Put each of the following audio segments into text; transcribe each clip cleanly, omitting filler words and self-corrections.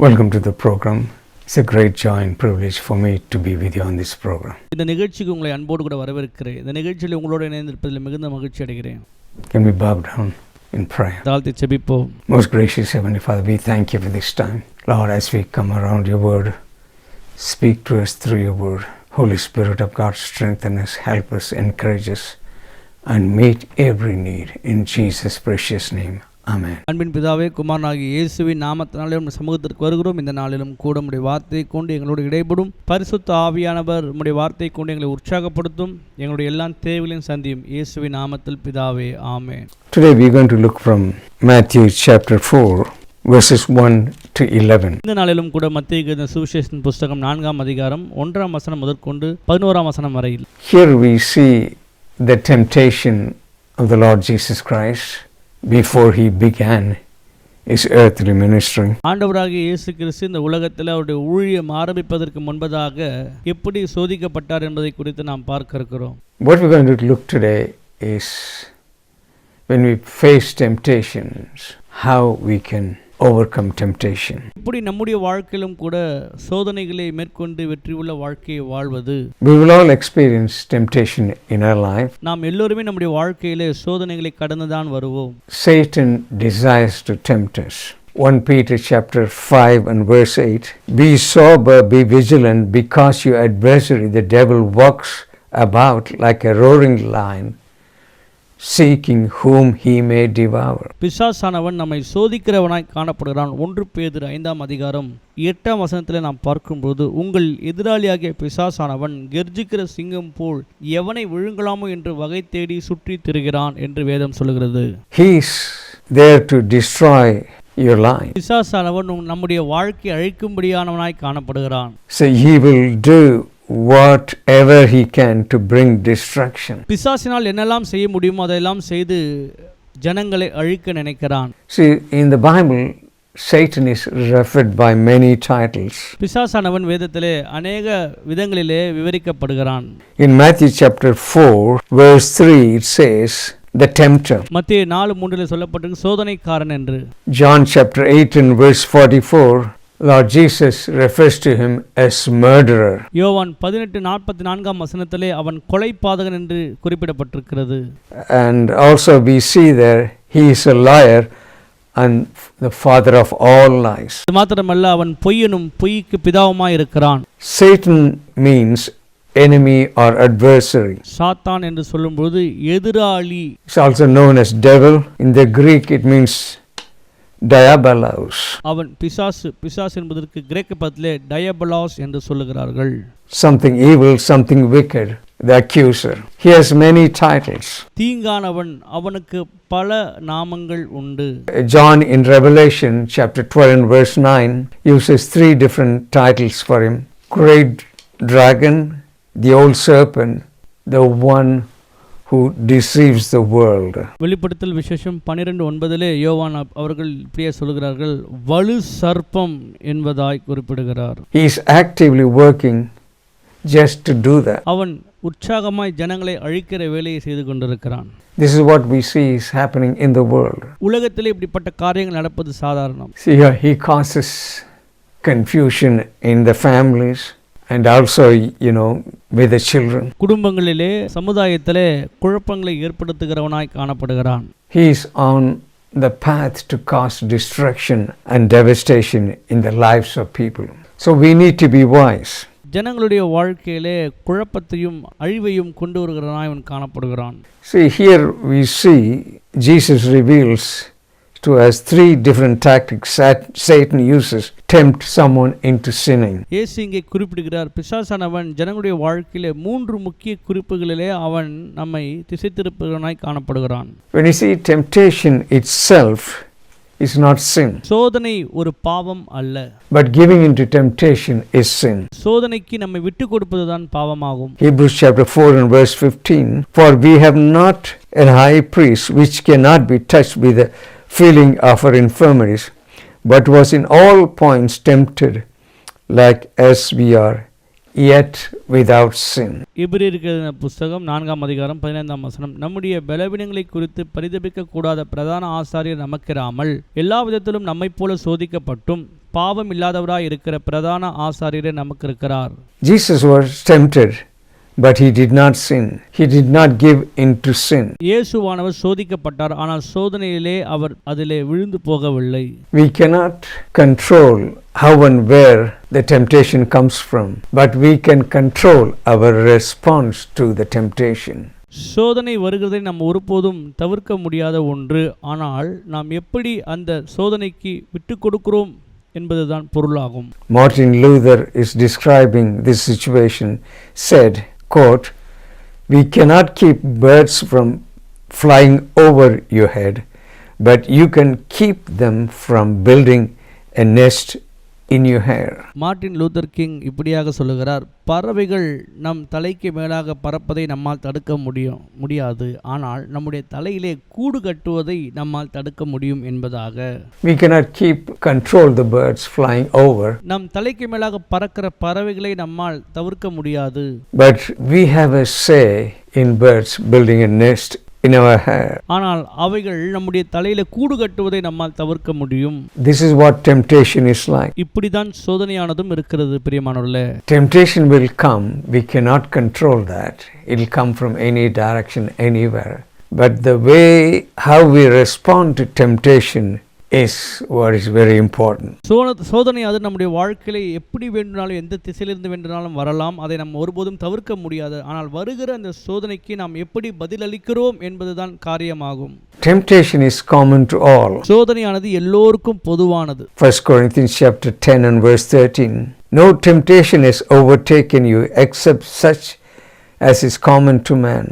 Welcome to the program. It's a great joy and privilege for me to be with you on this program. இந்த நிகழ்ச்சிக்கு உங்களை அன்போடு கூட வரவேற்கிறேன். இந்த நிகழ்ச்சியில் உங்களோட இணைந்திருப்பதில் மிகுந்த மகிழ்ச்சி அடைகிறேன். Can we bow down in prayer? தாழ்த்தி ஜெபிப்போம். Most gracious Heavenly Father, we thank you for this time. Lord, as we come around your word, speak to us through your word. Holy Spirit of God, strengthen us, help us, encourage us, and meet every need. In Jesus' precious name. Amen. அன்பின் பிதாவே, குமாரனாகிய இயேசுவின் நாமத்தினாலே உம்முடைய சமூகத்திற்கு வருகிறோம். இந்த நாளிலும் கூட உம்முடைய வார்த்தையை கொண்டு எங்களோடு இடைபடும். பரிசுத்த ஆவியானவர் உம்முடைய வார்த்தையை கொண்டு எங்களை உற்சாகப்படுத்தும். எங்களுடைய எல்லா தேவைகளையும் சந்தியும். இயேசுவின் நாமத்தில் பிதாவே, ஆமென். Today we are going to look from Matthew chapter 4 verses 1 to 11. இந்த நாளிலும் கூட மத்தேயு எழுதின சுவிசேஷத்தின் புத்தகம் 4ஆம் அதிகாரம் 1ஆம் வசனம் முதற்கொண்டு 11ஆம் வசனம் வரையில். Here we see the temptation of the Lord Jesus Christ before he began his earthly ministry. ஆண்டவராகிய இயேசு கிறிஸ்து இந்த உலகத்தில் அவருடைய ஊழியம் ஆரம்பிப்பதற்கு முன்பதாக எப்படி சோதிக்கப்பட்டார் என்பதை குறித்து நாம் பார்க்க இருக்கிறோம். What we're going to look today is when we face temptations, how we can overcome temptation. இப்படி நம்முடைய வாழ்க்கையிலும் கூட சோதனைகளை மேற்கொண்டு வெற்றியுள்ள வாழ்க்கையை வாழ்வது. We will all experience temptation in our life. நாம் எல்லோருமே நம்முடைய வாழ்க்கையிலே சோதனைகளை கடந்துதான் வருவோம். Satan desires to tempt us. 1 Peter chapter 5 and verse 8. Be sober, be vigilant, because your adversary, the devil, walks about like a roaring lion, seeking whom he may devour. பிசாசானவன் நம்மை சோதிக்கிறவனாய் காணப்படுகிறான். 1 பேதுரு 5ஆம் அதிகாரம் 8ஆம் வசனத்திலே நாம் பார்க்கும்போது, உங்கள் எதிராளியாகிய பிசாசானவன் கெர்ச்சிக்கிற சிங்கம் போல் எவனை விழுங்கலாமோ என்று வகை தேடி சுற்றி திரிகிறான் என்று வேதம் சொல்கிறது. He is there to destroy your life. பிசாசானவன் நம்முடைய வாழ்க்கையை அழிக்கும்படியானவனாய் காணப்படுகிறான். So he will do whatever he can to bring destruction. பிசாசினால் என்னெல்லாம் செய்ய முடியுமோ அதெல்லாம் செய்து ஜனங்களை அழிக்க நினைக்கிறான். See, in the Bible, Satan is referred by many titles. பிசாசானவன் வேதத்திலே அநேக விதங்களிலே விவரிக்கப்படுகிறான். In Matthew chapter 4 verse 3 it says the tempter. மத்தேயு 4:3 சொல்லப்பட்டிருக்கு சோதனைக்காரன் என்று. John chapter 8 and verse 44, Lord Jesus refers to him as murderer. யோவான் 18:44ஆம் வசனத்திலே அவன் கொலைபாதகன் என்று குறிப்பிடப்பட்டிருக்கிறது. And also we see there he is a liar and the father of all lies. இது மாத்திரமல்ல, அவன் பொய்யனும் பொய்க்கு பிதாவுமாய் இருக்கிறான். Satan means enemy or adversary. சாத்தான் என்று சொல்லும்போது எதிராளி. It's also known as devil. In the Greek it means diabolos. அவன் பிசாசு என்பதற்கு கிரேக்க பதத்திலே டயபலாஸ் என்று சொல்லுகிறார்கள். Something evil, something wicked, the accuser. He has many titles. தீங்கானவன், அவனுக்கு பல நாமங்கள் உண்டு. John in Revelation chapter 12 and verse 9 uses 3 different titles for him. Great dragon, the old serpent, the one who deceives the world. வெளிப்படுத்தல் விசேஷம் 12:9 யோவான் அவர்கள் இப்படியே சொல்கிறார்கள், வலு சர்ப்பம் என்பதாய் குறிப்பிடுகிறார். He is actively working just to do that. அவன் உற்சாகமாய் ஜனங்களை அழிக்கிற வேலையை செய்து கொண்டிருக்கிறான். This is what we see is happening in the world. உலகத்திலே இப்படிப்பட்ட காரியங்கள் நடப்பது சாதாரணம். See, he causes confusion in the families and also, with the children. குடும்பங்களிலே சமுதாயத்திலே குழப்பங்களை ஏற்படுத்துகிறவனாய் காணப்படுகிறான். He is on the path to cause destruction and devastation in the lives of people. So we need to be wise. ஜனங்களுடைய வாழ்க்கையிலே குழப்பத்தையும் அழிவையும் கொண்டு வருகிறவனாய் அவன் காணப்படுகிறான். See, here we see Jesus reveals to us 3 different tactics Satan uses to tempt someone into sinning. இயேசு இங்கே குறிப்பிடுகிறார், பிசாசானவன் ஜனங்களுடைய வாழ்க்கையிலே 3 முக்கிய குறிப்புகளிலே அவன் நம்மை திசை திருப்புகிறவனாய் காணப்படுகிறான். When you see temptation itself is not sin. சோதனை ஒரு பாவம் அல்ல. But giving into temptation is sin. சோதனைக்கு நம்மை விட்டு கொடுப்பதுதான் பாவமாகும். Hebrews chapter 4 and verse 15, for we have not a high priest which cannot be touched with the feeling of our infirmities, but was in all points tempted like as we are, yet without sin. எபிரேயருக்கு எழுதின புத்தகம் 4ஆம் அதிகாரம் 15ஆம் வசனம், நம்முடைய பலவீனங்களை குறித்து பரிதபிக்க கூடாத பிரதான ஆசாரியர் நமக்கிராமல் எல்லா விதத்திலும் நம்மைப் போல சோதிக்கப்பட்டும் பாவம் இல்லாதவராய் இருக்கிற பிரதான ஆசாரியரே நமக்கு இருக்கிறார். Jesus was tempted, but he did not sin. He did not give in to sin. இயேசுவானவர் சோதிக்கப்பட்டார், ஆனால் சோதனையிலே அவர் அதிலே விழுந்து போகவில்லை. We cannot control how and where the temptation comes from, but we can control our response to the temptation. சோதனை வருகிறதை நாம் ஒருபோதும் தவிர்க்க முடியாத ஒன்று. ஆனால் நாம் எப்படி அந்த சோதனைக்கு விட்டு கொடுக்கிறோம் என்பதுதான் பொருளாகும். Martin Luther is describing this situation, said, quote, "We cannot keep birds from flying over your head, but you can keep them from building a nest in your hair." Martin Luther king இப்படியாக சொல்லுகிறார், பறவைகள் நம் தலைக்கு மேலாக பறப்பதை நம்மால் தடுக்க முடியாது, ஆனால் நம்முடைய தலையிலே கூடு கட்டுவதை நம்மால் தடுக்க முடியும் என்பதாக. We cannot control the birds flying over, நம் தலைக்கு மேலாக பறக்கிற பறவைகளை நம்மால் தவிர்க்க முடியாது. but we have a say in birds building a nest in our hair. ஆனால் அவைகள் நம்முடைய தலையில கூடு கட்டுவதை நம்மால் தவிர்க்க முடியும். This is what temptation is like. இப்படிதான் சோதனையானதும் இருக்கிறது பிரியமானவர்களே. Temptation will come, we cannot control that. It will come from any direction, anywhere. But the way how we respond to temptation is what is very important. சோதனை அது நம்முடைய வாழ்க்கையில எப்படி வேண்டுமானாலும் எந்த திசையிலிருந்து வேண்டுமானாலும் வரலாம், அதை நாம் ஒருபோதும் தவிர்க்க முடியாது. ஆனால் வருகிற அந்த சோதனைக்கு நாம் எப்படி பதிலளிக்கிறோம் என்பதுதான் காரியமாகும். Temptation is common to all. சோதனையானது எல்லோருக்கும் பொதுவானது. 1 Corinthians chapter 10 and verse 13. No temptation has overtaken you except such as is common to man.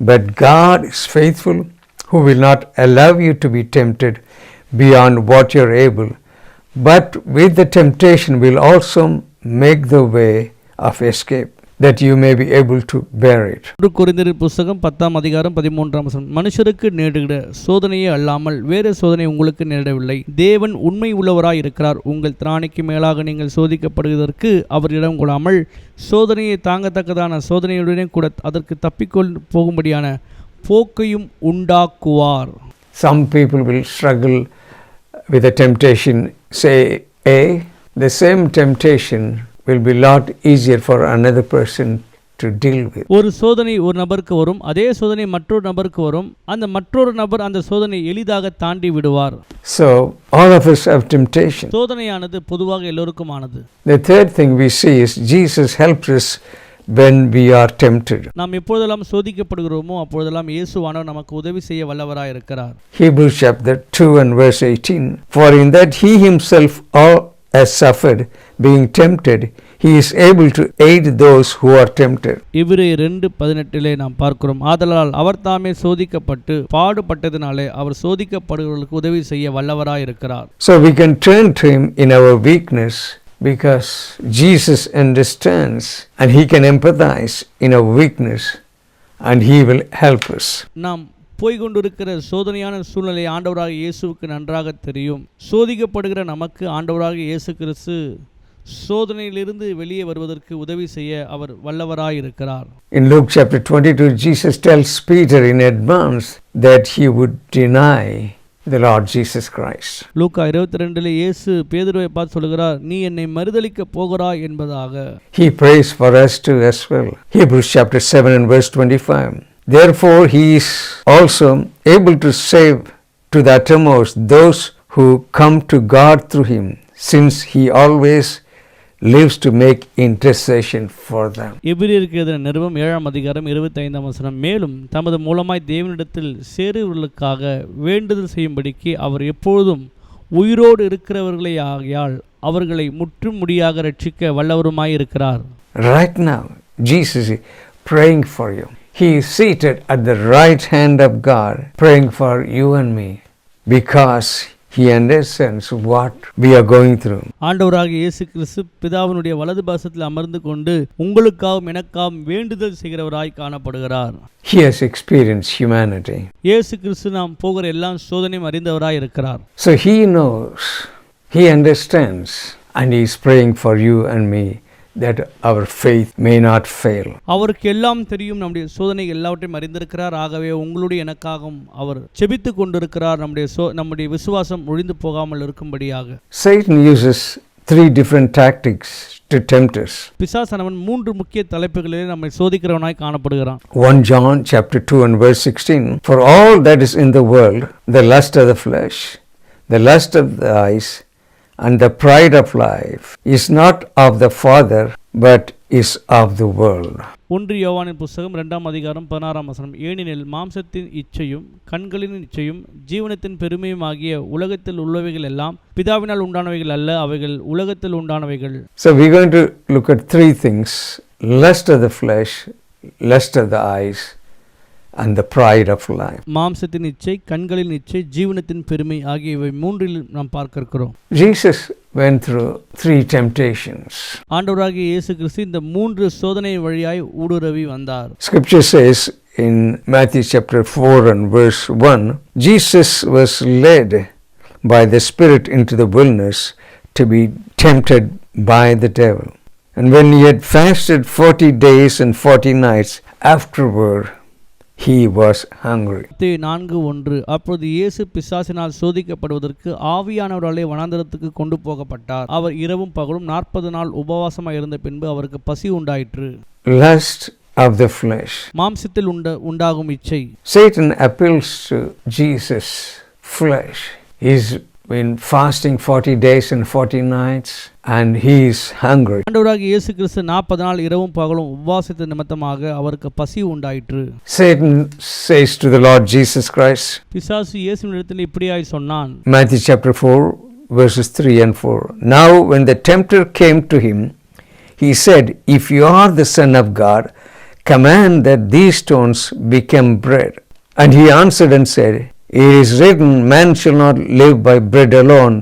But God is faithful, who will not allow you to be tempted beyond what you are able, but with the temptation will also make the way of escape, that you may be able to bear it. கொரிந்தியர் புத்தகம் 10ஆம் அதிகாரம் 13ஆம் வசனம். மனுஷருக்கு நேரிடுகிற சோதனையே அல்லாமல் வேறு சோதனை உங்களுக்கு நேரிடவில்லை. தேவன் உண்மை உள்ளவராய் இருக்கிறார். உங்கள் திராணிக்கு மேலாக நீங்கள் சோதிக்கப்படுவதற்கு அவர் இடம் கொடாமல் சோதனையை தாங்கத்தக்கதான சோதனையுடனே கூட அதற்கு தப்பிக்கொள் போகும்படியான போக்கையும் உண்டாக்குவார். Some people will struggle with a temptation, say A, the same temptation will be a lot easier for another person to deal with. ஒரு சோதனை ஒரு நபருக்கு வரும், அதே சோதனை மற்றொரு நபருக்கு வரும், அந்த மற்றொரு நபர் அந்த சோதனை எளிதாக தாண்டி விடுவார். So all of us have temptation. சோதனையானது பொதுவாக எல்லோருக்குமானது. The third thing we see is Jesus helps us when we are tempted. நாம் எப்பொழுதெல்லாம் சோதிக்கப்படுகிறோமோ அப்பொழுதெல்லாம் இயேசுவானவர் நமக்கு உதவி செய்ய வல்லவராய் இருக்கிறார். Hebrews chapter 2 and verse 18. For in that he himself has suffered being tempted, he is able to aid those who are tempted. எபிரேயர் 2:18 நாம் பார்க்கிறோம், ஆதலால் அவர் தாமே சோதிக்கப்பட்டு பாடுபட்டதினாலே அவர் சோதிக்கப்படுகிறவர்களுக்கு உதவி செய்ய வல்லவராய் இருக்கிறார். So we can turn to him in our weakness, because Jesus understands and he can empathize in our weakness and he will help us. நாம் போய்கொண்டிருக்கிற சோதனையான சூழ்நிலை ஆண்டவராக இயேசுவுக்கு நன்றாக தெரியும். சோதிக்கப்படுகிற நமக்கு ஆண்டவராக இயேசு கிறிஸ்து சோதனையிலிருந்து வெளியே வருவதற்கு உதவி செய்ய அவர் வல்லவராய் இருக்கிறார். In Luke chapter 22, Jesus tells Peter in advance that he would deny the Lord Jesus Christ. லூக்கா 22 இயேசு பேதுருவை பார்த்து சொல்கிறார், நீ என்னை மறுதலிக்க போகிறாய் என்பதாக. He prays for us too as well. Hebrews chapter 7 and verse 25. Therefore he is also able to save to the uttermost those who come to God through him, since he always lives to make intercession for them. எபிரேயருக்கு எழுதின நிருபம் 7ஆம் அதிகாரம் 25ஆம் வசனம். மேலும் தமது மூலமாய் தேவனிடத்தில் சேருவர்களுக்காக வேண்டுதல் செய்யும்படிக்கு அவர் எப்பொழுதும் உயிரோடு இருக்கிறவர்களே ஆகையால் அவர்களை முற்றும் முடியாக ரட்சிக்க வல்லவருமாய் இருக்கிறார். Right now Jesus is praying for you. He is seated at the right hand of God, praying for you and me, because he understands what we are going through. ஆண்டவராக இயேசு கிறிஸ்து பிதாவினுடைய வலது பாசத்தில் அமர்ந்து கொண்டு உங்களுக்காகவும் எனக்காகவும் வேண்டுதல் செய்கிறவராய் காணப்படுகிறார். He has experienced humanity. இயேசு கிறிஸ்து நாம் போகிற எல்லா சோதனையும் அறிந்தவராய் இருக்கிறார். So he knows, he understands, and he is praying for you and me that our faith may not fail. அவருக்கு எல்லாம் தெரியும், நம்முடைய சோதனை எல்லாவற்றையும் அறிந்திருக்கிறார். ஆகவே உங்களுடைய எனக்காகவும் அவர் செபித்துக் கொண்டிருக்கிறார், நம்முடைய விசுவாசம் ஒழிந்து போகாமல் இருக்கும்படியாக. Satan uses 3 different tactics to tempt us. பிசாசானவன் 3 முக்கிய தலைப்புகளிலே நம்மை சோதிக்கிறவனாய் காணப்படுகிறான். 1 John chapter 2 and verse 16, for all that is in the world, the lust of the flesh, the lust of the eyes, and the pride of life is not of the Father, but is of the world. 1 யோவானின் புத்தகம் 2ஆம் அதிகாரம் 16ஆம் வசனம், ஏனெனில் மாம்சத்தின் இச்சையும் கண்களின் இச்சையும் ஜீவனத்தின் பெருமையும் ஆகிய உலகத்தில் உள்ளவைகள் எல்லாம் பிதாவினால் உண்டானவைகள் அல்ல, அவைகள் உலகத்தில் உண்டானவைகள். So we're going to look at 3 things: lust of the flesh, lust of the eyes, and the pride of life. மாம்சத்தின் இச்சை, கண்களின் இச்சை, ஜீவனத்தின் பெருமை ஆகியவை 3இல் நாம் பார்க்க இருக்கிறோம். Jesus went through 3 temptations. ஆண்டவராகிய இயேசு கிறிஸ்து இந்த 3 சோதனை வழியாய் ஊடுருவி வந்தார். Scripture says in Matthew chapter 4 and verse 1, Jesus was led by the Spirit into the wilderness to be tempted by the devil. And when he had fasted 40 days and 40 nights, afterward he was hungry. 4:1 அப்பொழுது இயேசு பிசாசினால் சோதிக்கப்படுவதற்கு ஆவியானவராலே வனாந்தரத்துக்கு கொண்டு போகப்பட்டார். அவர் இரவும் பகலும் 40 நாள் உபவாசமாய் இருந்த பின்பு அவருக்கு பசி உண்டாயிற்று. Lust of the flesh. மாம்சத்தில் உண்டாகும் இச்சை. Satan appeals to Jesus' flesh. He's been fasting 40 days and 40 nights and he is hungry. ஆண்டவராகிய இயேசு கிறிஸ்து 40 நாள் இரவும் பகலும் உபவாசத்தின் நிமித்தமாக அவருக்கு பசி உண்டாயிற்று. Satan says to the Lord Jesus Christ, பிசாசு இயேசுவினிடத்தில் இப்படியாய் சொன்னான். Matthew chapter 4 verses 3 and 4. Now when the tempter came to him, he said, if you are the Son of God, command that these stones become bread. And he answered and said, it is written, man shall not live by bread alone,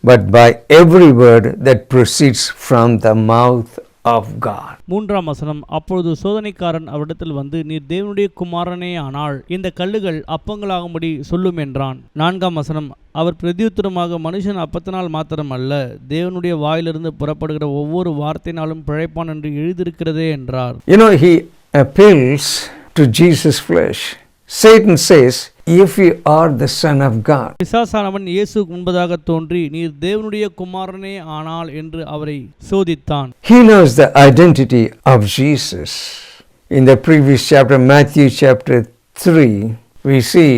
but by every word that proceeds from the mouth of God. 3ஆம் வசனம், அப்பொழுது சோதனைக்காரன் அவரிடத்தில் வந்து, நீர் தேவனுடைய குமாரனே ஆனால் இந்த கல்லுகள் அப்பங்களாகும்படி சொல்லும் என்றான். 4ஆம் வசனம், அவர் பிரதியுத்தரமாக, மனுஷன் அப்பத்தினால் மாத்திரம் அல்ல, தேவனுடைய வாயிலிருந்து புறப்படுகிற ஒவ்வொரு வார்த்தையினாலும் பிழைப்பான் என்று எழுதியிருக்கிறதே என்றார். You know, he appeals to Jesus' flesh. Satan says, if you are the Son of God. பிசாசானவன் இயேசுவுக்கு முன்பதாக தோன்றி, நீர் தேவனுடைய குமாரனே ஆனால் என்று அவரை சோதித்தான். He knows the identity of Jesus. In the previous chapter, Matthew chapter 3, we see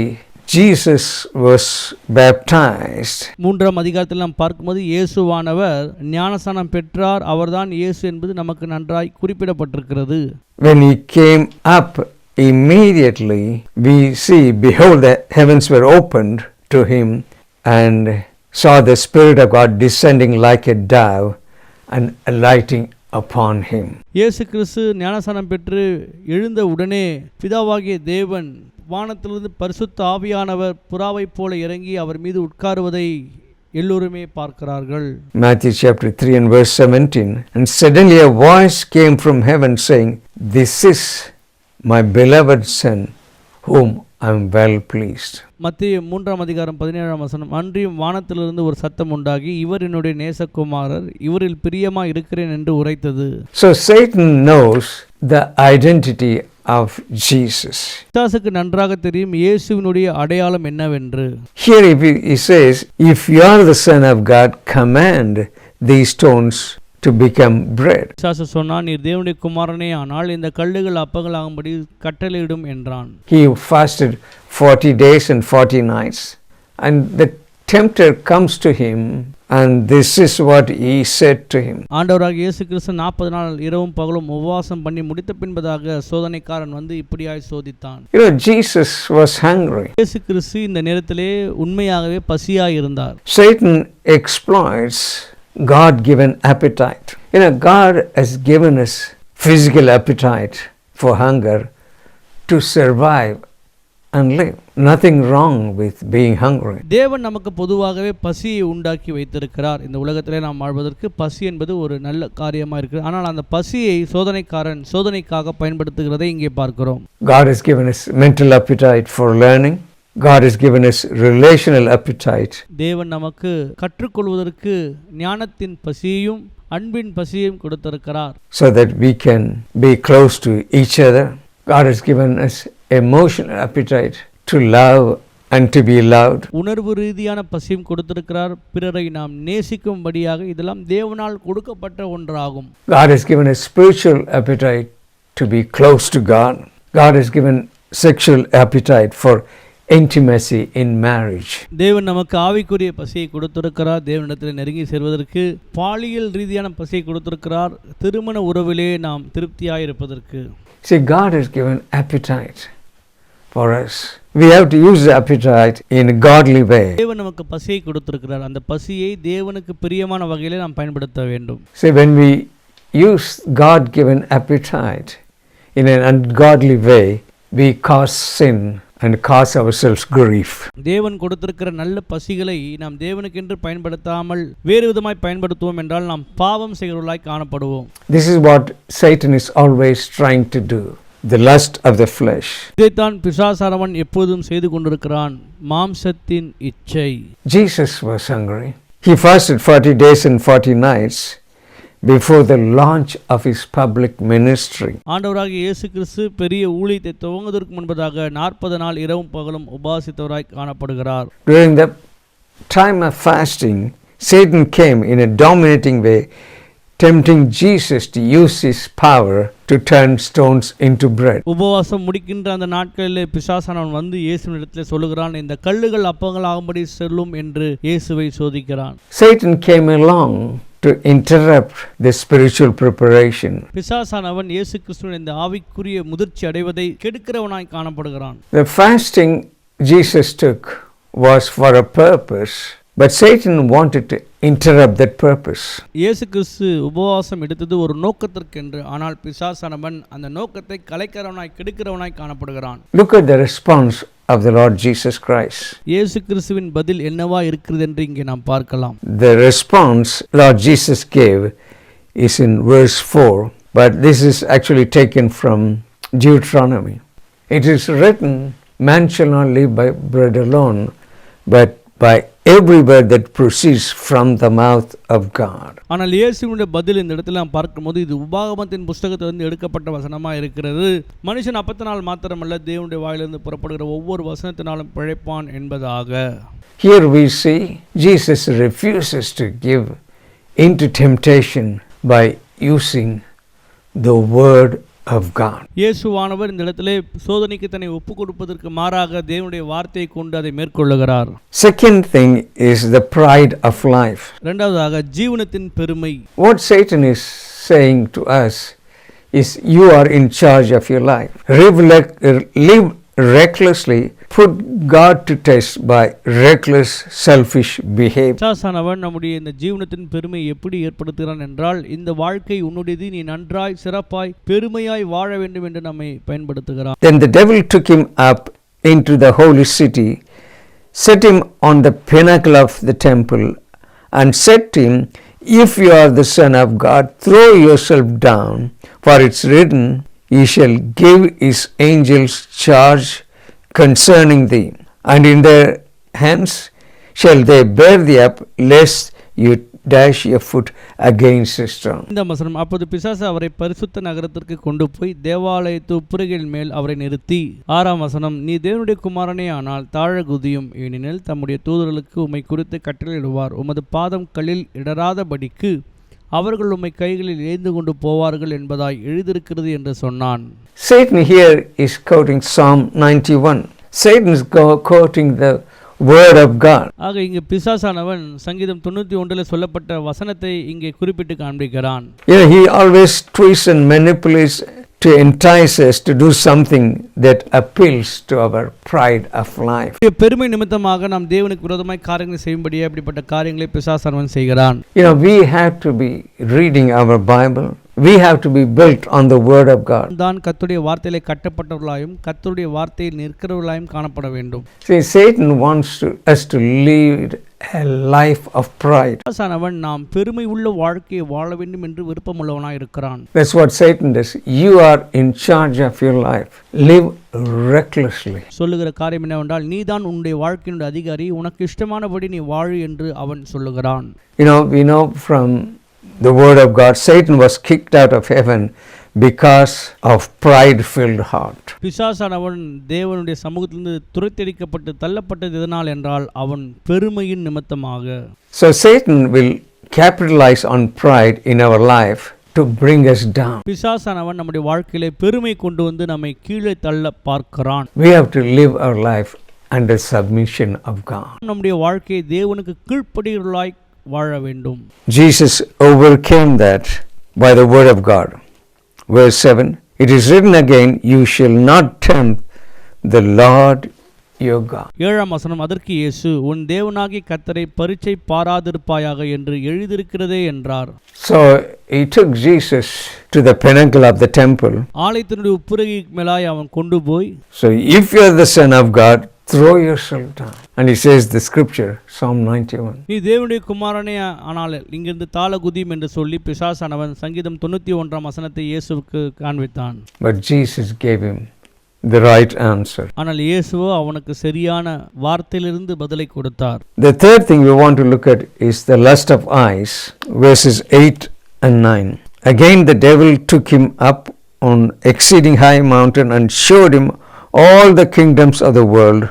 Jesus was baptized. 3ஆம் அதிகாரத்தில் நாம் பார்க்கும்போது இயேசுவானவர் ஞானஸ்நானம் பெற்றார். அவர்தான் இயேசு என்பது நமக்கு நன்றாய் குறிப்பிடப்பட்டிருக்கிறது. When he came up, immediately we see, behold, the heavens were opened to him and saw the Spirit of God descending like a dove and alighting upon him. இயேசு கிறிஸ்து ஞானஸ்நானம் பெற்று எழுந்த உடனே பிதாவாகிய தேவன் வானத்திலிருந்து பரிசுத்த ஆவியானவர் புறாவைப் போல இறங்கி அவர் மீது உட்காருவதை எல்லோருமே பார்க்கிறார்கள். Matthew chapter 3 and verse 17, and suddenly a voice came from heaven saying, this is my beloved Son, whom I am well pleased. மத்தேயு 3ஆம் அதிகாரம் 17ஆம் வசனம், அன்றியும் வானத்திலிருந்து ஒரு சத்தம் உண்டாகி, இவர் என்னுடைய நேசகுமாரர், இவரில் பிரியமா இருக்கிறேன் என்று உரைத்தது. So Satan knows the identity of Jesus. பிசாசுக்கு நன்றாக தெரியும் இயேசுவினுடைய அடையாளம் என்னவென்று. Here he says, if you are the Son of God, command these stones to become bread. பிசாசு சொன்னான், நீர் தேவனுடைய குமாரனே ஆனால் இந்த கல்லுகள் அப்பங்களாகும்படி கட்டளையிடும் என்றான். He fasted 40 days and 40 nights, and the tempter comes to him, and this is what he said to him. ஆண்டவராகிய இயேசு கிறிஸ்து 40 நாள் இரவும் பகலும் உபவாசம் பண்ணி முடித்த பின்பதாக சோதனைக்காரன் வந்து இப்படியாய் சோதித்தான். You know, Jesus was hungry. இயேசு கிறிஸ்து இந்த நேரத்திலே உண்மையாகவே பசியாய் இருந்தார். Satan exploits God-given appetite. You know, God has given us physical appetite for hunger to survive and live. Nothing wrong with being hungry. தேவன் நமக்கு பொதுவாகவே பசியை உண்டாக்கி வைத்திருக்கிறார். இந்த உலகத்திலே நாம் வாழ்வதற்கு பசி என்பது ஒரு நல்ல காரியமாக இருக்குது. ஆனால் அந்த பசியை சோதனைக்காரன் சோதனைக்காக பயன்படுத்துகிறதை இங்கே பார்க்கிறோம். God has given us mental appetite for learning. God has given us relational appetite. தேவன் நமக்கு கற்றுக்கொள்வதற்கு ஞானத்தின் பசியையும் அன்பின் பசியையும் கொடுத்திருக்கிறார். so that we can be close to each other. God has given us emotional appetite to love and to be loved. உணர்வு ரீதியான பசியும் கொடுத்திருக்கிறார், பிறரை நாம் நேசிக்கும்படியாக. இதெல்லாம் தேவனால் கொடுக்கப்பட்ட ஒன்றாகும். God has given us spiritual appetite to be close to God. God has given sexual appetite for intimacy in marriage. தேவன் நமக்கு ஆவிக்குரிய பசியை கொடுத்திருக்கிறார், தேவனிடத்தில் நெருங்கி சேர்வதற்கு. பாலியல் ரீதியான பசியை கொடுத்திருக்கிறார், திருமண உறவிலே நாம் திருப்தியாய் இருப்பதற்கு. See, God has given appetite for us. We have to use the appetite in a godly way. தேவன் நமக்கு பசியை கொடுத்திருக்கிறார், அந்த பசியை தேவனுக்கு பிரியமான வகையிலே நாம் பயன்படுத்த வேண்டும். See, when we use God-given appetite in an ungodly way, we cause sin and cause ourselves grief. தேவன் கொடுத்திருக்கிற நல்ல பசிகளை நாம் தேவனுக்கென்று பயன்படுத்தாமல் வேறு விதமாய் பயன்படுத்துவோம் என்றால் நாம் பாவம் செய்கிறவர்களாய் காணப்படுவோம். This is what Satan is always trying to do. The lust of the flesh. இதைத்தான் பிசாசானவன் எப்போதும் செய்து கொண்டிருக்கிறான், மாம்சத்தின் இச்சை. Jesus was hungry. He fasted 40 days and 40 nights before the launch of his public ministry. ஆண்டவராகிய இயேசு கிறிஸ்து பெரிய ஊழியத்தை துவங்குவதற்கு முன்பதாக 40 நாள் இரவும் பகலும் உபவாசித்தவராய் காணப்படுகிறார். During the time of fasting, Satan came in a dominating way, tempting Jesus to use his power to turn stones into bread. உபவாசம் முடிக்கின்ற அந்த நாட்களிலே பிசாசானவன் வந்து இயேசுவினிடத்தில் சொல்லுகிறான், இந்த கல்லுகள் அப்பங்கள் ஆகும்படி செல்லும் என்று இயேசுவை சோதிக்கிறான். Satan came along to interrupt the spiritual preparation. பிசாசானவன் இயேசு கிறிஸ்துவின் இந்த ஆவிக்குரிய முதிர்ச்சி அடைவதை கெடுக்கிறவனாய் காணப்படுகிறான். The fasting Jesus took was for a purpose, but Satan wanted to interrupt that purpose. இயேசு கிறிஸ்து உபவாசம் எடுத்தது ஒரு நோக்கத்திற்கென்று, ஆனால் பிசாசானவன் அந்த நோக்கத்தை கலைக்கிறவனாய் கெடுக்கிறவனாய் காணப்படுகிறான். Look at the response of the Lord Jesus Christ. இயேசு கிறிஸ்துவின் பதில் என்னவா இருக்கிறது என்று இங்கே நாம் பார்க்கலாம். The response Lord Jesus gave is in verse 4, but this is actually taken from Deuteronomy. It is written, man shall not live by bread alone, but by every word that proceeds from the mouth of God. ஆனால் இயேசுவினுடைய பதில் இந்த இடத்துல நாம் பார்க்கும்போது இது உபாகமத்தின் புஸ்தகத்திலிருந்து எடுக்கப்பட்ட வசனமாக இருக்கிறது. மனுஷன் அப்பத்தினால் மாத்திரமல்ல, தேவனுடைய வாயிலிருந்து புறப்படுகிற ஒவ்வொரு வசனத்தினாலும் பிழைப்பான் என்பதாக. Here we see Jesus refuses to give into temptation by using the word of God. இயேசுவானவர் இந்த இடத்திலே சோதனைக்கு தன்னை ஒப்பு கொடுப்பதற்கு மாறாக தேவனுடைய வார்த்தையை கொண்டு அதை மேற்கொள்ளுகிறார். Second thing is the pride of life. இரண்டாவதாக ஜீவனத்தின் பெருமை. What Satan is saying to us is, you are in charge of your life. Live recklessly, put God to test by reckless, selfish behavior. பிசாசானவன் நம்முடைய இந்த ஜீவனத்தின் பெருமை எப்படி ஏற்படுத்துகிறான் என்றால், இந்த வாழ்க்கை உன்னுடையது, நீ நன்றாய் சிறப்பாய் பெருமையாய் வாழ வேண்டும் என்று நம்மை பயன்படுத்துகிறான். Then the devil took him up into the holy city, set him on the pinnacle of the temple, and said to him, if you are the Son of God, throw yourself down, for it's written, he shall give his angels charge concerning thee, and in their hands shall they bear thee up, lest you dash your foot against a stone. இந்த வசனம், அப்போது பிசாசு அவரை பரிசுத்த நகரத்திற்கு கொண்டு போய் தேவாலயத்து உப்புரைகளின் மேல் அவரை நிறுத்தி, 6ஆம் வசனம், நீ தேவனுடைய குமாரனே ஆனால் தாழ குதியும், ஏனெனில் தம்முடைய தூதர்களுக்கு உம்மை குறித்து கட்டளையிடுவார், உமது பாதம் கல்லில் இடராதபடிக்கு அவர்கள் உம்மை கைகளில் ஏந்து கொண்டு போவார்கள் என்பதாய் எழுதியிருக்கிறது என்று சொன்னான். Satan here is quoting Psalm 91. Satan is quoting the word of God. ஆக இங்கு பிசாசானவன் சங்கீதம் 91 சொல்லப்பட்ட வசனத்தை இங்கே குறிப்பிட்டு காண்பிக்கிறான். He always twists and manipulates to entice us to do something that appeals to our pride of life. பெருமை நிமித்தமாக நாம் தேவனுக்கு விரோதமாய் காரியங்களை செய்யும்படியே அப்படிப்பட்ட காரியங்களை பிசாசானவன் செய்கிறான். We have to be reading our Bible. We have to be built on the word of God. தான் கர்த்தருடைய வார்த்தையிலே கட்டப்பட்டவர்களாயும் கர்த்தருடைய வார்த்தையில் நிற்கிறவர்களாயும் காணப்பட வேண்டும். See, Satan wants us to lead a life of pride. பிசாசானவன் நாம் பெருமை உள்ள வாழ்க்கையை வாழ வேண்டும் என்று விருப்பமுள்ளவனாய் இருக்கிறான். That's what Satan does. You are in charge of your life. Live recklessly. சொல்லுகிற காரியம் என்னவென்றால், நீதான் உன்னுடைய வாழ்க்கையினுடைய அதிகாரி, உனக்கு இஷ்டமானபடி நீ வாழு என்று அவன் சொல்லுகிறான். We know from the word of God. Satan was kicked out of heaven because of pride-filled heart. பிசாசானவன் தேவனுடைய சமூகத்திலிருந்து துரத்தெடுக்கப்பட்டு தள்ளப்பட்டது எதனால் என்றால் அவன் பெருமையின் நிமித்தமாக. So Satan will capitalize on pride in our life to bring us down. பிசாசானவன் நம்முடைய வாழ்க்கையிலே பெருமை கொண்டு வந்து நம்மை கீழே தள்ள பார்க்கிறான். We have to live our life under submission of God. நம்முடைய வாழ்க்கையை தேவனுக்கு கீழ்ப்படிகிறவர்களாய் வாழ வேண்டும். Jesus overcame that by the word of God. Verse 7, it is written again, you shall not tempt the Lord your God. 7ஆம் வசனம், அதற்கு இயேசு, உன் தேவனாகிய கர்த்தரை பரீட்சை பாராதிருப்பாயாக என்று எழுதியிருக்கிறதே என்றார். So he took Jesus to the pinnacle of the temple. ஆலயத்தினுடைய உட்புறகி மேலாய் அவன் கொண்டு போய், So if you are the son of God, throw yourself down. And he says the scripture, Psalm 91. நீ தேவனுடைய குமாரனே ஆனால் இங்கிருந்து தாழ குதியும் என்று சொல்லி பிசாசானவன் சங்கீதம் 91ஆம் வசனத்தை இயேசுவுக்கு காண்பித்தான். But Jesus gave him the right answer. ஆனால் இயேசுவோ அவனுக்கு சரியான வார்த்தையிலிருந்து பதிலை கொடுத்தார். The third thing we want to look at is the lust of eyes, verses 8 and 9. Again the devil took him up on exceeding high mountain and showed him all the kingdoms of the world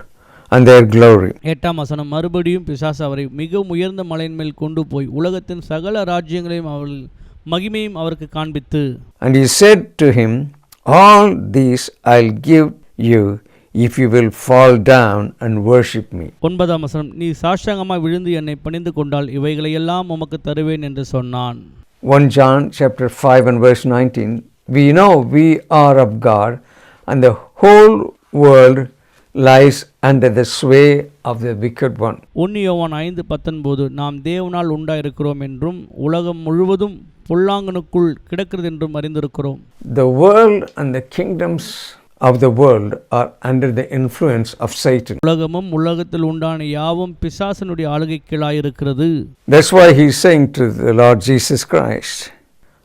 and their glory. 8ஆம் வசனம், மறுபடியும் பிசாசு அவரை மிகவும் உயர்ந்த மலையின் மேல் கொண்டு போய் உலகத்தின் சகல ராஜ்யங்களையும் அவள் மகிமையும் அவருக்கு காண்பித்து, And he said to him, all these I'll give you if you will fall down and worship me. 9ஆம் வசனம், நீ சாஷ்டாங்கமாய் விழுந்து என்னை பணிந்து கொண்டால் இவைகளையெல்லாம் உமக்கு தருவேன் என்று சொன்னான். 1 John chapter 5 and verse 19, we know we are of God and the whole world lies under the sway of the wicked one. 1 யோவான் 5:19, நாம் தேவனால் உண்டாயிருக்கிறோம் என்றும் உலகம் முழுவதும் பொல்லாங்கனுக்குள் கிடக்கிறது என்றும் அறிந்திருக்கிறோம். The world and the kingdoms of the world are under the influence of Satan. உலகமும் உலகத்தில் உண்டான யாவும் பிசாசனுடைய ஆளுகை கீழாயிருக்கிறது. That's why he's saying to the Lord Jesus Christ,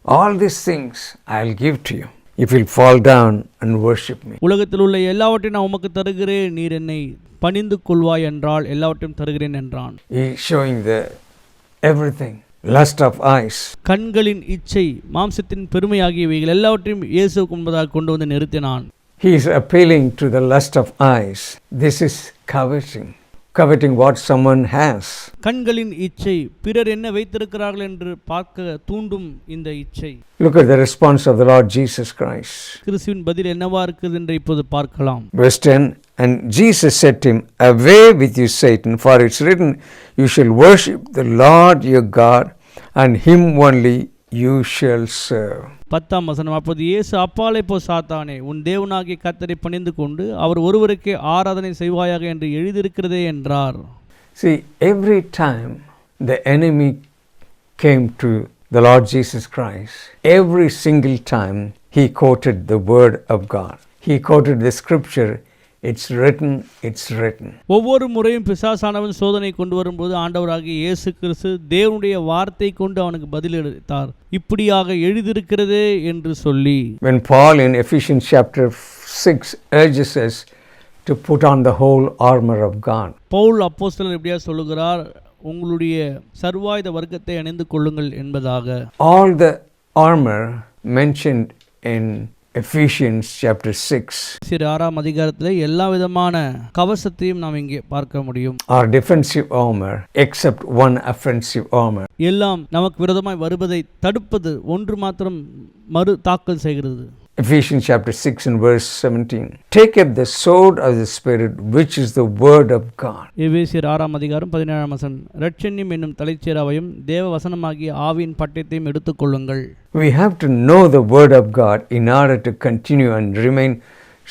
all these things I'll give to you if you'll fall down and worship me. உலகத்தில் உள்ள எல்லாவற்றையும் நான் உமக்கு தருகிறேன், நீர் என்னை பணிந்து கொள்வாய் என்றால் எல்லாவற்றையும் தருகிறேன் என்றான். He's showing the everything. Lust of eyes. கண்களின் இச்சை, மாம்சத்தின் பெருமை ஆகியவைகள் எல்லாவற்றையும் இயேசுவுக்கு முன்பதாக கொண்டு வந்து நிறுத்தினான். He is appealing to the lust of eyes. This is coveting what someone has. கண்களின் இச்சை, பிறர் என்ன வைத்திருக்கிறார்கள் என்று பார்க்க தூண்டும் இந்த இச்சை. Look at the response of the Lord Jesus Christ. கிறிஸ்துவின் பதில் என்னவா இருக்குது என்று இப்போது பார்க்கலாம். Verse 10, and Jesus said to him, away with you, Satan, for it's written, you shall worship the Lord your God, and him only you shall serve. 10ஆம் வசனம், அப்போது இயேசு, அப்பாலே போ சாத்தானே, உன் தேவனாகிய கர்த்தரை பணிந்து கொண்டு அவர் ஒருவருக்கே ஆராதனை செய்வாயாக என்று எழுதியிருக்கிறதே என்றார். See, every time the enemy came to the Lord Jesus Christ, every single time he quoted the word of God. He quoted the scripture, it's written, it's written. ஒவ்வொரு முறையும் பிசாசானவன் சோதனை கொண்டு வரும்போது ஆண்டவராகிய இயேசு கிறிஸ்து தேவனுடைய வார்த்தை கொண்டு அவனுக்கு பதிலளித்தார். இப்படியாக எழுதியிருக்கிறதே என்று சொல்லி. When Paul in Ephesians chapter 6 urges us to put on the whole armor of God. Pavul அப்போஸ்தலர் எப்படியா சொல்லுகிறார், உங்களுடைய சர்வாயுத வர்க்கத்தை அணிந்து கொள்ளுங்கள் என்பதாக. All the armor mentioned in Ephesians chapter 6 6ஆம் அதிகாரத்தில் எல்லா விதமான கவசத்தையும் நாம் இங்கே பார்க்க முடியும். are defensive armor except one offensive armor. எல்லாம் நமக்கு விரோதமாய் வருவதை தடுப்பது ஒன்று மாத்திரம் மறு தாக்கல் செய்கிறது. Ephesians chapter 6 and verse 17. Take up the sword of the Spirit, which is the word of God. எபேசியர் 6ஆம் அதிகாரம் 17ஆம் வசனம், இரட்சண்யம் என்னும் தலைச்சீராவையும் தேவ வசனமாகிய ஆவியின் பட்டயத்தையும் எடுத்துக்கொள்ளுங்கள். We have to know the word of God in order to continue and remain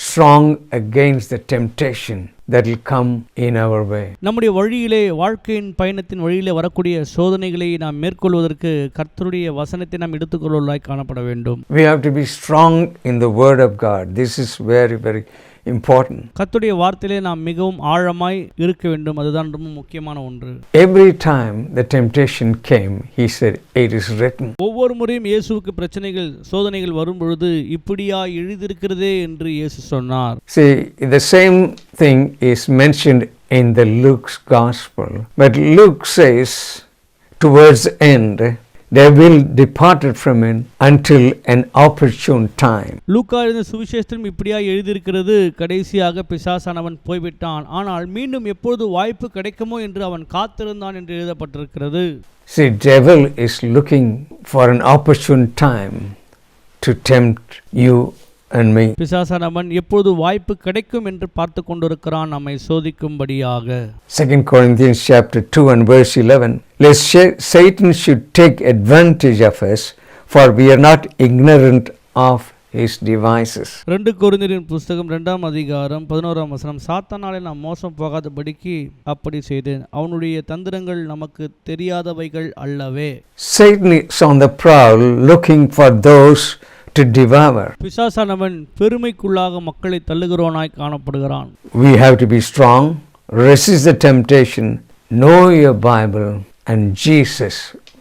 strong against the temptation that will come in our way. நம்முடைய வழியிலே, வாழ்க்கையின் பயணத்தின் வழியிலே வரக்கூடிய சோதனைகளை நாம் மேற்கொள்வதற்கு கர்த்தருடைய வசனத்தை நாம் எடுத்துக்கொள்வதாய் காணப்பட வேண்டும். We have to be strong in the word of God. This is very, very important. கர்த்தருடைய வார்த்தையிலே நாம் மிகவும் ஆழமாய் இருக்க வேண்டும். அதுதான் ரொம்ப முக்கியமான ஒன்று. Every time the temptation came, he said, it is written. ஒவ்வொரு முறையும் இயேசுவுக்கு பிரச்சனைகள், சோதனைகள் வரும் பொழுது இப்படியா எழுதியிருக்கிறதே என்று இயேசு சொன்னார். See, the same thing is mentioned in the Luke's gospel. But Luke says, towards the end, they will departed from him until an opportune time. லூக்கா எழுதின சுவிசேஷத்திலும் இப்படியாக எழுதியிருக்கிறது, கடைசியாக பிசாசானவன் போய்விட்டான், ஆனால் மீண்டும் எப்பொழுது வாய்ப்பு கிடைக்குமோ என்று அவன் காத்திருந்தான் என்று எழுதப்பட்டிருக்கிறது. See, devil is looking for an opportune time to tempt you and me. பிசாசானவன் எப்பொழுது வாய்ப்பு கிடைக்கும் என்று பார்த்து கொண்டிருக்கிறான், நம்மை சோதிக்கும்படியாக. 2 Corinthians chapter 2 and verse 11, lest Satan should take advantage of us, for we are not ignorant of his devices. 2 கொரிந்தியரின் புஸ்தகம் 2ஆம் அதிகாரம் 11ஆம் வசனம், சாத்தானாலே நாம் மோசம் போகாதபடிக்கு அப்படி செய்தேன், அவனுடைய தந்திரங்கள் நமக்கு தெரியாதவைகள் அல்லவே. Satan is on the prowl looking for those to devour. பிசாசானவன் பெருமைக்குள்ளாக மக்களை தள்ளுகிறவனாய் காணப்படுகிறான். We have to be strong, resist the temptation, know your Bible, and Jesus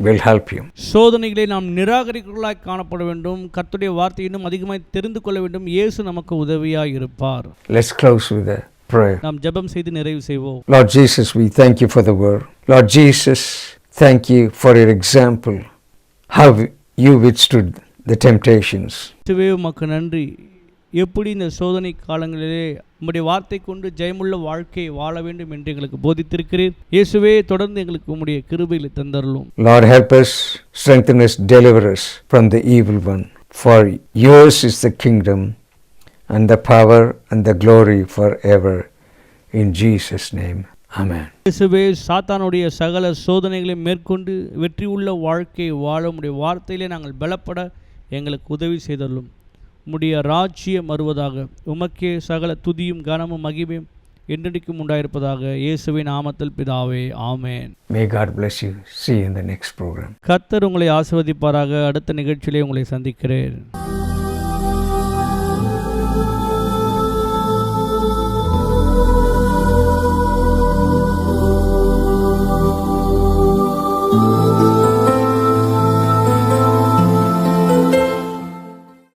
will help you. சோதனைகளை நாம் நிராகரிக்கிறவர்களாய் காணப்பட வேண்டும், கர்த்தருடைய வார்த்தையை இன்னும் அதிகமாய் தெரிந்து கொள்ள வேண்டும், இயேசு நமக்கு உதவியாய் இருப்பார். Let's close with a prayer. நாம் ஜெபம் செய்து நிறைவு செய்வோம். Lord Jesus, we thank you for the word. Lord Jesus, thank you for your example, how you withstood the temptations. இயேசுவே உமக்கு நன்றி, எப்படி இந்த சோதனை காலங்களிலே உம்முடைய வார்த்தை கொண்டு ஜெயமுள்ள வாழ்க்கையை வாழ வேண்டும் என்று எங்களுக்கு போதித்திருக்கிறீர். இயேசுவே, தொடர்ந்து எங்களுக்கு உம்முடைய கிருபைகளை தந்தருளும். Lord, help us, strengthen us, deliver us from the evil one. For yours is the kingdom and the power and the glory forever. In Jesus' name, amen. இயேசுவே, சாத்தானுடைய சகல சோதனைகளை மேற்கொண்டு வெற்றி உள்ள வாழ்க்கையை வாழ உம்முடைய வார்த்தையிலே நாங்கள் பலப்பட எங்களுக்கு உதவி செய்தருளும். உம்முடைய ராஜ்யம் வருவதாக. உமக்கே சகல துதியும் கனமும் மகிமையும் என்றென்றைக்கும் உண்டாயிருப்பதாக. இயேசுவின் நாமத்தில் பிதாவே, ஆமென். May God bless you. See you in the next program. கர்த்தர் உங்களை ஆசீர்வதிப்பாராக. அடுத்த நிகழ்ச்சியிலே உங்களை சந்திக்கிறேன்.